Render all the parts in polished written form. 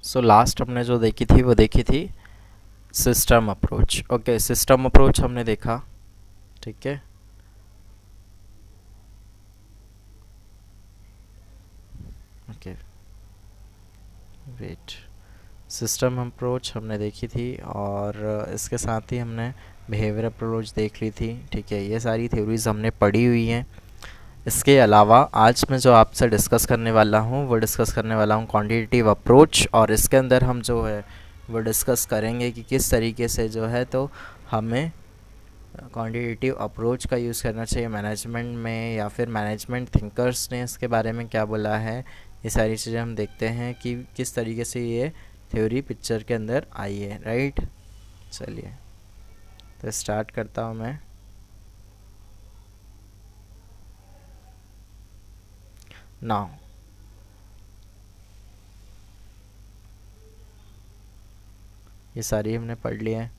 So last हमने जो देखी थी वो देखी थी system approach. Okay, system approach हमने देखा। ठीक है, ओके, वेट। सिस्टम अप्रोच हमने देखी थी और इसके साथ ही हमने बिहेवियर अप्रोच देख ली थी। ठीक है, ये सारी थ्योरीज हमने पढ़ी हुई हैं। इसके अलावा आज मैं जो आपसे डिस्कस करने वाला हूँ वो डिस्कस करने वाला हूँ क्वांटिटेटिव अप्रोच, और इसके अंदर हम जो है वो डिस्कस करेंगे कि किस तरीके से जो है तो हमें क्वांटिटेटिव अप्रोच का यूज़ करना चाहिए मैनेजमेंट में, या फिर मैनेजमेंट थिंकर्स ने इसके बारे में क्या बोला है। ये सारी चीज़ें हम देखते हैं कि किस तरीके से ये थ्योरी पिक्चर के अंदर आई है। राइट, चलिए तो स्टार्ट करता हूँ मैं। नाउ ये सारी हमने पढ़ लिया है।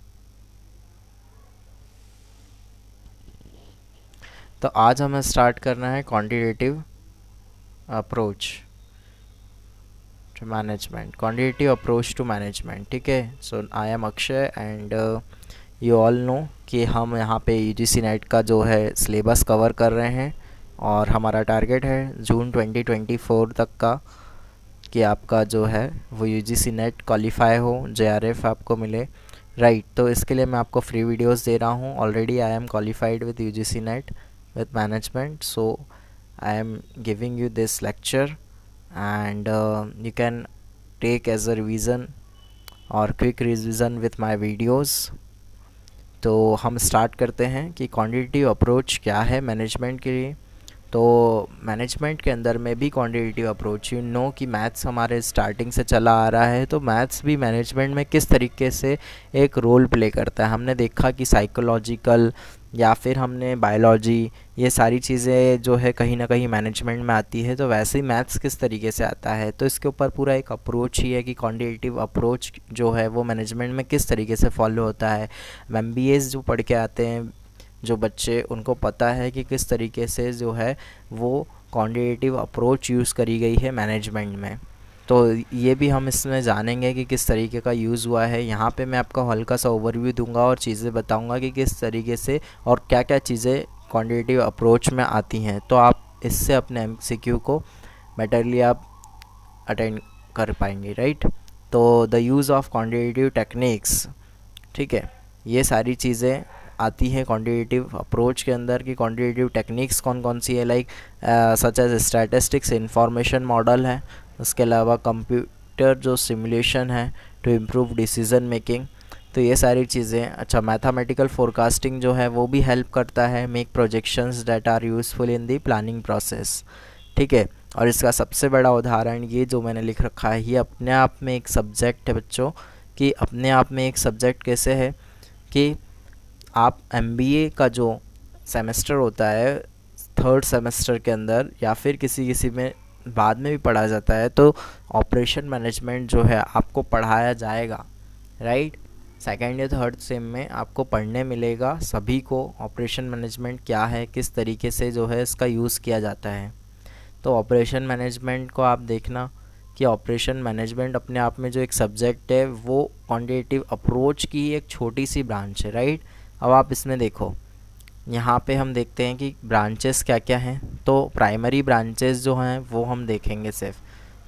तो आज हमें स्टार्ट करना है quantitative approach to management, quantitative approach to management. ठीक है, so I am Akshay and you all know कि हम यहाँ पे यूजीसी नेट का जो है सिलेबस कवर कर रहे हैं, और हमारा टारगेट है जून 2024 तक का कि आपका जो है वो यूजीसी नेट क्वालिफाई हो, जेआरएफ आपको मिले। राइट, तो इसके लिए मैं आपको फ्री वीडियोस दे रहा हूँ। Already I am qualified with UGC net with management, so I am giving you this lecture, and you can take as a revision or quick revision with my videos। तो हम start करते हैं कि quantitative approach क्या है management के लिए। तो मैनेजमेंट के अंदर में भी क्वांटिटेटिव अप्रोच, यू नो कि मैथ्स हमारे स्टार्टिंग से चला आ रहा है, तो मैथ्स भी मैनेजमेंट में किस तरीके से एक रोल प्ले करता है। हमने देखा कि साइकोलॉजिकल या फिर हमने बायोलॉजी, ये सारी चीज़ें जो है कहीं ना कहीं मैनेजमेंट में आती है, तो वैसे ही मैथ्स किस तरीके से आता है। तो इसके ऊपर पूरा एक अप्रोच ही है कि क्वांटिटेटिव अप्रोच जो है वो मैनेजमेंट में किस तरीके से फॉलो होता है। एमबीएस जो पढ़ के आते हैं जो बच्चे, उनको पता है कि किस तरीके से जो है वो क्वांटिटेटिव अप्रोच यूज़ करी गई है मैनेजमेंट में। तो ये भी हम इसमें जानेंगे कि किस तरीके का यूज़ हुआ है। यहाँ पे मैं आपका हल्का सा ओवरव्यू दूंगा और चीज़ें बताऊंगा कि किस तरीके से और क्या क्या चीज़ें क्वांटिटेटिव अप्रोच में आती हैं, तो आप इससे अपने एमसीक्यू को बेटरली आप अटेंड कर पाएंगे। राइट, तो the use of quantitative techniques, ठीक है, ये सारी चीज़ें आती हैं क्वांटिटेटिव अप्रोच के अंदर कि क्वांटिटेटिव टेक्निक्स कौन कौन सी है, like such as statistics, information model है, उसके अलावा कंप्यूटर जो सिमुलेशन है टू इम्प्रूव डिसीजन मेकिंग। तो ये सारी चीज़ें, अच्छा, मैथमेटिकल फोरकास्टिंग जो है वो भी हेल्प करता है, make projections that are useful in the planning process. ठीक है, और इसका सबसे बड़ा उदाहरण ये जो मैंने लिख रखा है, ये अपने आप में एक सब्जेक्ट है बच्चों, कि अपने आप में एक सब्जेक्ट कैसे है कि आप एमबीए का जो सेमेस्टर होता है थर्ड सेमेस्टर के अंदर, या फिर किसी किसी में बाद में भी पढ़ा जाता है, तो ऑपरेशन मैनेजमेंट जो है आपको पढ़ाया जाएगा। राइट, सेकेंड या थर्ड सेम में आपको पढ़ने मिलेगा सभी को ऑपरेशन मैनेजमेंट क्या है, किस तरीके से जो है इसका यूज़ किया जाता है। तो ऑपरेशन मैनेजमेंट को आप देखना कि ऑपरेशन मैनेजमेंट अपने आप में जो एक सब्जेक्ट है वो क्वांटिटेटिव अप्रोच की एक छोटी सी ब्रांच है। राइट, अब आप इसमें देखो, यहाँ पे हम देखते हैं कि ब्रांचेस क्या क्या हैं। तो प्राइमरी ब्रांचेस जो हैं वो हम देखेंगे सिर्फ।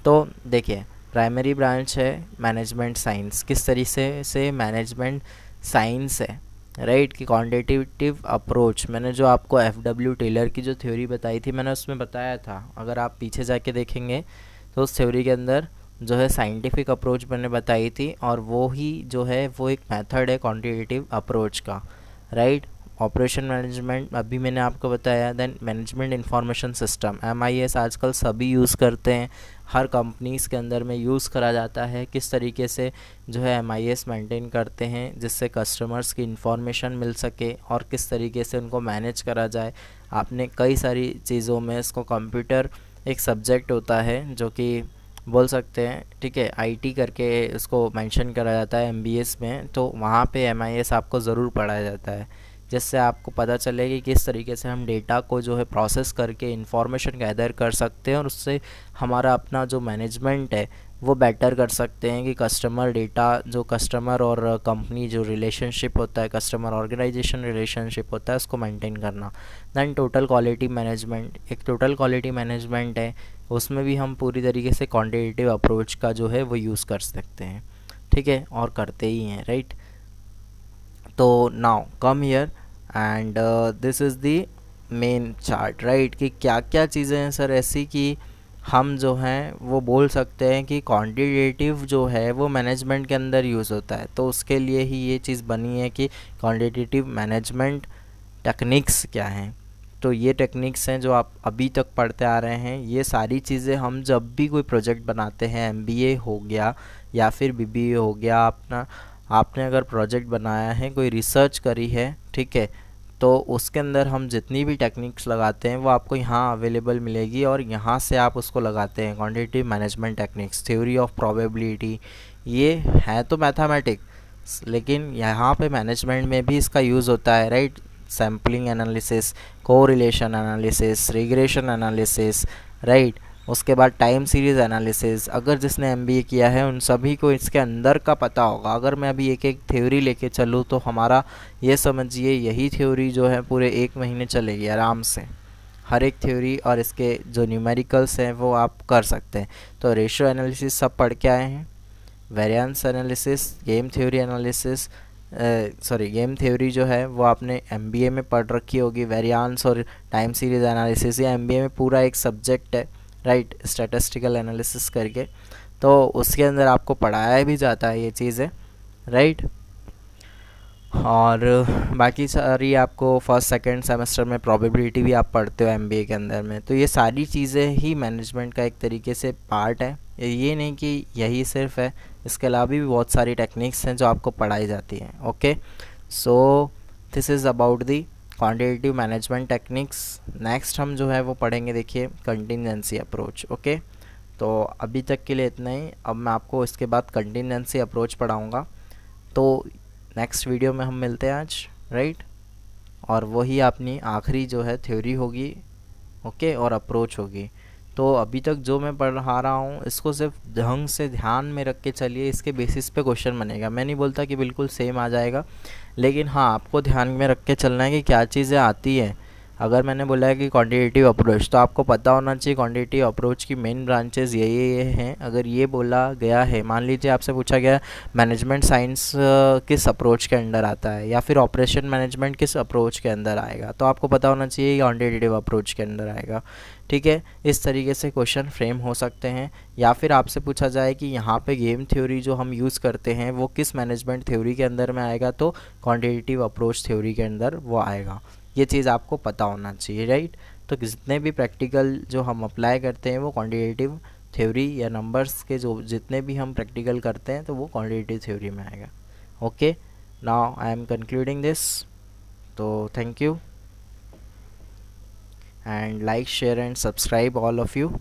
तो देखिए, प्राइमरी ब्रांच है मैनेजमेंट साइंस, किस तरीके से मैनेजमेंट साइंस है। राइट, कि क्वांटिटेटिव अप्रोच, मैंने जो आपको एफडब्ल्यू टेलर की जो थ्योरी बताई थी, मैंने उसमें बताया था, अगर आप पीछे जाके देखेंगे तो उस थ्योरी के अंदर जो है साइंटिफिक अप्रोच मैंने बताई थी, और वो ही जो है वो एक मेथड है क्वांटिटेटिव अप्रोच का। राइट, ऑपरेशन मैनेजमेंट अभी मैंने आपको बताया, then management information system, MIS आजकल सभी यूज़ करते हैं, हर कंपनीज़ के अंदर में यूज़ करा जाता है। किस तरीके से जो है एमआईएस मेंटेन करते हैं जिससे कस्टमर्स की इंफॉर्मेशन मिल सके और किस तरीके से उनको मैनेज करा जाए। आपने कई सारी चीज़ों में इसको, कंप्यूटर एक सब्जेक्ट होता है जो कि बोल सकते हैं, ठीक है, आईटी करके इसको मेंशन करा जाता है एमबीएस में, तो वहाँ पे एमआईएस आपको ज़रूर पढ़ाया जाता है जिससे आपको पता चले कि किस तरीके से हम डेटा को जो है प्रोसेस करके इंफॉर्मेशन गैदर कर सकते हैं और उससे हमारा अपना जो मैनेजमेंट है वो बेटर कर सकते हैं कि कस्टमर डेटा जो कस्टमर और कंपनी जो रिलेशनशिप होता है, कस्टमर ऑर्गेनाइजेशन रिलेशनशिप होता है, उसको मेंटेन करना। दैन टोटल क्वालिटी मैनेजमेंट, एक टोटल क्वालिटी मैनेजमेंट है, उसमें भी हम पूरी तरीके से क्वांटिटेटिव अप्रोच का जो है वो यूज़ कर सकते हैं, ठीक है, और करते ही हैं, राइट। तो now come here and this is the main chart, right, कि क्या क्या चीज़ें हैं सर ऐसी कि हम जो हैं वो बोल सकते हैं कि क्वांटिटेटिव जो है वो मैनेजमेंट के अंदर यूज़ होता है। तो उसके लिए ही ये चीज़ बनी है कि क्वांटिटेटिव मैनेजमेंट टेक्निक्स क्या हैं। तो ये टेक्निक्स हैं जो आप अभी तक पढ़ते आ रहे हैं। ये सारी चीज़ें हम जब भी कोई प्रोजेक्ट बनाते हैं, एमबीए हो गया या फिर बीबीए हो गया, आपने अगर प्रोजेक्ट बनाया है, कोई रिसर्च करी है, ठीक है, तो उसके अंदर हम जितनी भी टेक्निक्स लगाते हैं वो आपको यहाँ अवेलेबल मिलेगी और यहाँ से आप उसको लगाते हैं। Quantitative management techniques, theory of probability, ये है तो मैथमेटिक्स, लेकिन यहाँ पे मैनेजमेंट में भी इसका यूज़ होता है, right. Sampling analysis, correlation analysis, regression analysis, right. उसके बाद टाइम सीरीज़ एनालिसिस। अगर जिसने एमबीए किया है उन सभी को इसके अंदर का पता होगा। अगर मैं अभी एक एक थ्योरी लेके चलूँ तो हमारा ये समझिए यही थ्योरी जो है पूरे 1 महीने चलेगी आराम से, हर एक थ्योरी, और इसके जो न्यूमेरिकल्स हैं वो आप कर सकते हैं। तो रेशियो एनालिसिस सब पढ़ के आए हैं, variance analysis, game theory analysis, game theory जो है वो आपने एमबीए में पढ़ रखी होगी। वेरिएंस और टाइम सीरीज़ एनालिसिस ये एमबीए में पूरा एक सब्जेक्ट है, राइट, स्टैटिस्टिकल एनालिसिस करके। तो उसके अंदर आपको पढ़ाया भी जाता है ये चीज़ें, राइट। और बाकी सारी आपको फर्स्ट सेकंड सेमेस्टर में प्रोबेबिलिटी भी आप पढ़ते हो एमबीए के अंदर में। तो ये सारी चीज़ें ही मैनेजमेंट का एक तरीके से पार्ट है। ये नहीं कि यही सिर्फ है, इसके अलावा भी बहुत सारी टेक्निक्स हैं जो आपको पढ़ाई जाती हैं। Okay, so this is about the quantitative management techniques. Next हम जो है वो पढ़ेंगे, देखिए, कंटिजेंसी अप्रोच। ओके, तो अभी तक के लिए इतना ही। अब मैं आपको इसके बाद कंटिजेंसी अप्रोच पढ़ाऊँगा। तो नेक्स्ट वीडियो में हम मिलते हैं आज, राइट। और वही अपनी आखिरी जो है थ्योरी होगी, ओके, और अप्रोच होगी। तो अभी तक जो मैं पढ़ा रहा हूँ इसको सिर्फ ढंग से ध्यान में रख के चलिए, इसके बेसिस पे क्वेश्चन बनेगा। मैं नहीं बोलता कि बिल्कुल सेम आ जाएगा, लेकिन हाँ आपको ध्यान में रख के चलना है कि क्या चीज़ें आती हैं। अगर मैंने बोला है कि क्वांटिटेटिव अप्रोच, तो आपको पता होना चाहिए क्वांटिटेटिव अप्रोच की मेन ब्रांचेस ये हैं। अगर ये बोला गया है, मान लीजिए आपसे पूछा गया मैनेजमेंट साइंस किस अप्रोच के अंडर आता है, या फिर ऑपरेशन मैनेजमेंट किस अप्रोच के अंदर आएगा, तो आपको पता होना चाहिए क्वांटिटेटिव अप्रोच के अंदर आएगा, ठीक है। इस तरीके से क्वेश्चन फ्रेम हो सकते हैं। या फिर आपसे पूछा जाए कि यहाँ पे गेम थ्योरी जो हम यूज़ करते हैं वो किस मैनेजमेंट थ्योरी के अंदर में आएगा, तो क्वांटिटेटिव अप्रोच थ्योरी के अंदर वो आएगा। ये चीज़ आपको पता होना चाहिए, राइट। तो जितने भी प्रैक्टिकल जो हम अप्लाई करते हैं वो क्वांटिटेटिव थ्योरी या नंबर्स के जो जितने भी हम प्रैक्टिकल करते हैं तो वो क्वांटिटेटिव थ्योरी में आएगा। Okay, now I am concluding this. तो thank you and like, share and subscribe all of you.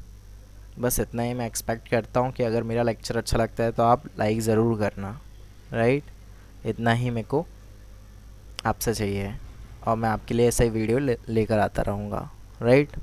बस इतना ही मैं एक्सपेक्ट करता हूँ कि अगर मेरा लेक्चर अच्छा लगता है तो आप लाइक ज़रूर करना, राइट। इतना ही मेरे को आपसे चाहिए और मैं आपके लिए ऐसा ही वीडियो लेकर आता रहूँगा, राइट।